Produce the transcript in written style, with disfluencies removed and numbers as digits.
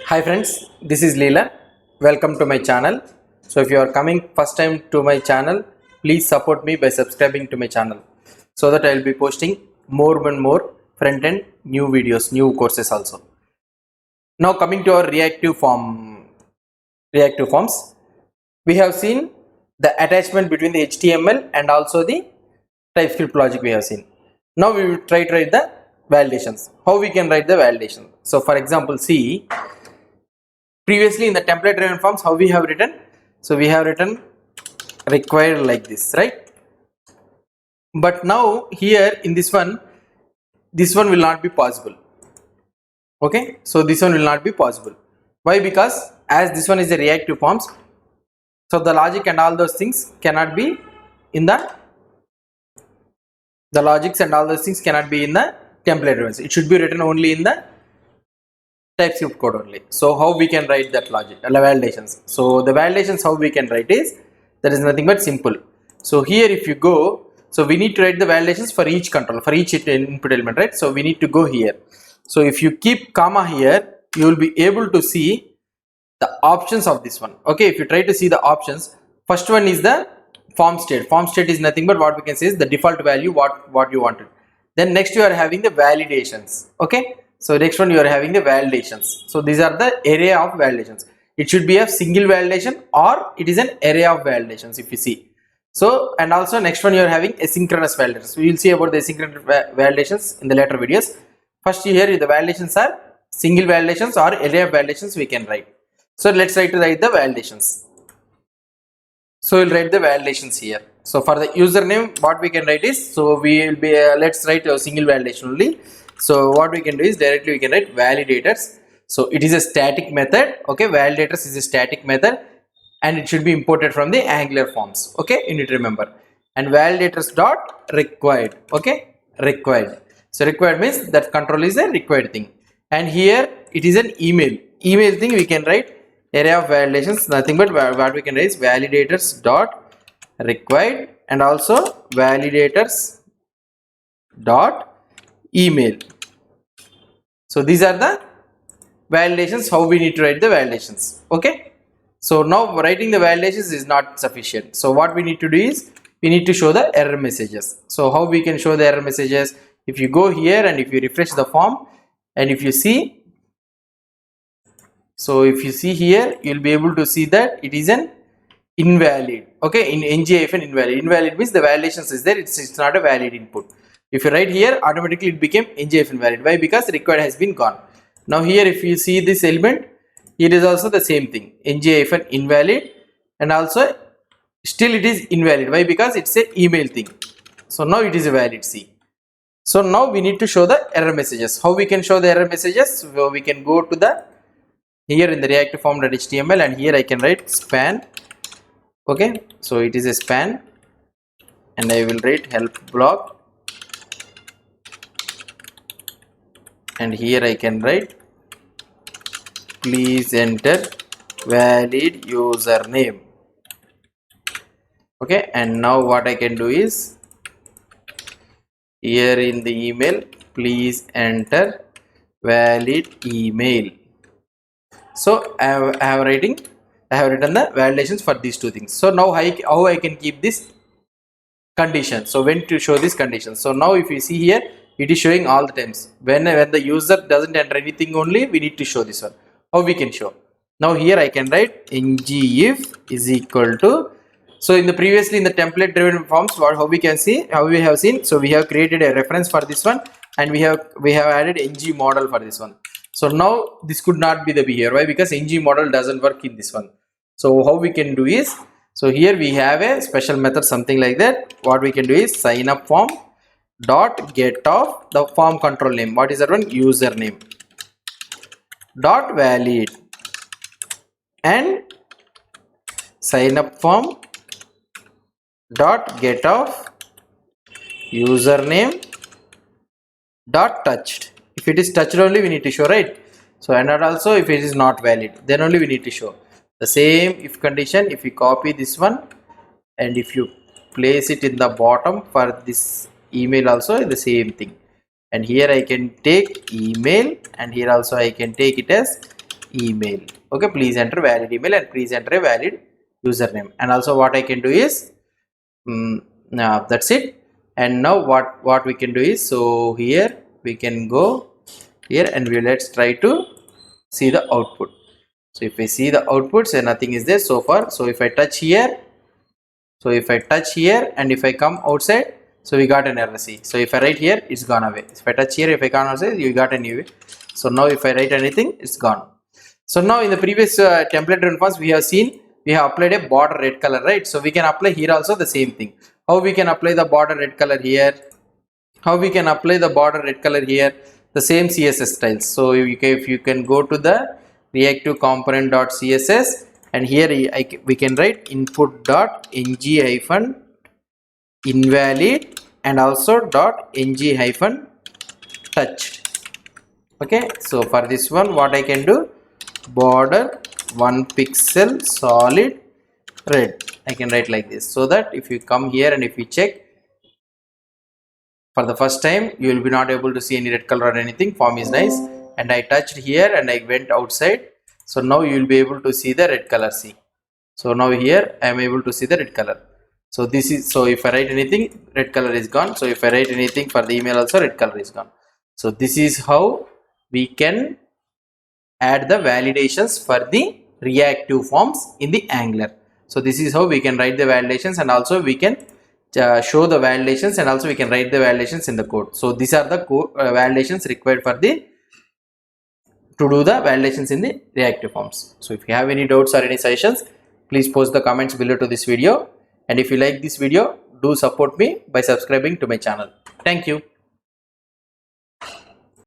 Hi friends, this is Leela. Welcome to my channel. So if you are coming first time to my channel, please support me by subscribing to my channel so that I will be posting more and more front end new videos, new courses also. Now coming to our reactive forms, we have seen the attachment between the HTML and also the TypeScript logic we have seen. Now we will try to write the validations. How we can write the validation? So for example, see, previously in the template driven forms, how we have written? So we have written required like this, right? But now here in this one will not be possible. Okay, so this one will not be possible. Why? Because as this one is a reactive forms, so the logic and all those things cannot be in the logics and all those things cannot be in the template driven. It should be written only in the TypeScript code only. So how we can write that logic, validations? So the validations how we can write is, that is nothing but simple. So here if you go, so we need to write the validations for each control, for each input element, right? So we need to go here. So if you keep comma here, you will be able to see the options of this one. Okay, if you try to see the options, first one is the form state. Form state is nothing but what we can say is the default value what you wanted. Then next you are having the validations. Okay, so next one you are having the validations. So these are the array of validations. It should be a single validation or it is an array of validations if you see. So and also next one you are having asynchronous validations. We will see about the asynchronous validations in the later videos. First here the validations are single validations or array of validations we can write. So let's try to write the validations. So we'll write the validations here. So for the username, what we can write is, so we will be let's write a single validation only. So what we can do is directly we can write validators. So it is a static method. Okay, validators is a static method and it should be imported from the Angular forms. Okay, you need to remember. And validators dot required. Okay, required. So required means that control is a required thing. And here it is an email thing. We can write array of validations, nothing but what we can write is validators dot required and also validators dot email. So these are the validations how we need to write the validations. Okay, so now writing the validations is not sufficient. So what we need to do is we need to show the error messages. So how we can show the error messages? If you go here and if you refresh the form and if you see, so if you see here, you will be able to see that it is an invalid. Okay, in ng-invalid. Invalid means the validations is there, it's not a valid input. If you write here, automatically it became ng-invalid. Why? Because required has been gone. Now here if you see this element, it is also the same thing, ng-invalid, and also still it is invalid. Why? Because it's a email thing. So now it is a valid. See. So now we need to show the error messages. How we can show the error messages? So we can go to the here in the reactive form.html and here I can write span. Okay, so it is a span and I will write help block and here I can write please enter valid username. Okay, and now what I can do is here in the email please enter valid email. So I have written the validations for these two things. So now how I can keep this condition. So when to show this condition. So now if you see here, it is showing all the times. When the user doesn't enter anything only, we need to show this one. How we can show? Now here I can write ngIf is equal to. So in the previously in the template driven forms, how we can see, how we have seen. So we have created a reference for this one and we have added ng model for this one. So now this could not be the behavior. Why? Because ng model doesn't work in this one. So how we can do is, so here we have a special method something like that. What we can do is sign up form dot get of the form control name. What is that one? Username dot valid and sign up form dot get of username dot touched. If it is touched only we need to show, right? So and also if it is not valid then only we need to show. The same if condition, if you copy this one and if you place it in the bottom for this email also the same thing, and here I can take email and here also I can take it as email. Okay, please enter valid email and please enter a valid username. And also what I can do is now that's it. And now what we can do is, so here we can go here and let's try to see the output. So if I see the output, so nothing is there so far. So if I touch here, and if I come outside, so we got an error. See, so if I write here, it's gone away. If I touch here, if I come outside, you got a new. So now if I write anything, it's gone. So now in the previous template driven forms, we have seen we have applied a border red color, right? So we can apply here also the same thing. How we can apply the border red color here? How we can apply the border red color here? The same CSS styles. So if you can go to the reactive component.css, and here we can write input.ng-invalid and also .ng-touch. Okay, so for this one, what I can do, border 1 pixel solid red, I can write like this, so that if you come here and if you check for the first time, you will be not able to see any red color or anything. Form is nice, and I touched here and I went outside, so now you will be able to see the red color. See, so now here I am able to see the red color. So this is, so if I write anything, red color is gone. So if I write anything for the email also, red color is gone. So this is how we can add the validations for the reactive forms in the Angular. So this is how we can write the validations, and also we can show the validations, and also we can write the validations in the code. So these are the code validations required for the to do the validations in the reactive forms. So if you have any doubts or any suggestions, please post the comments below to this video. And if you like this video, do support me by subscribing to my channel. Thank you.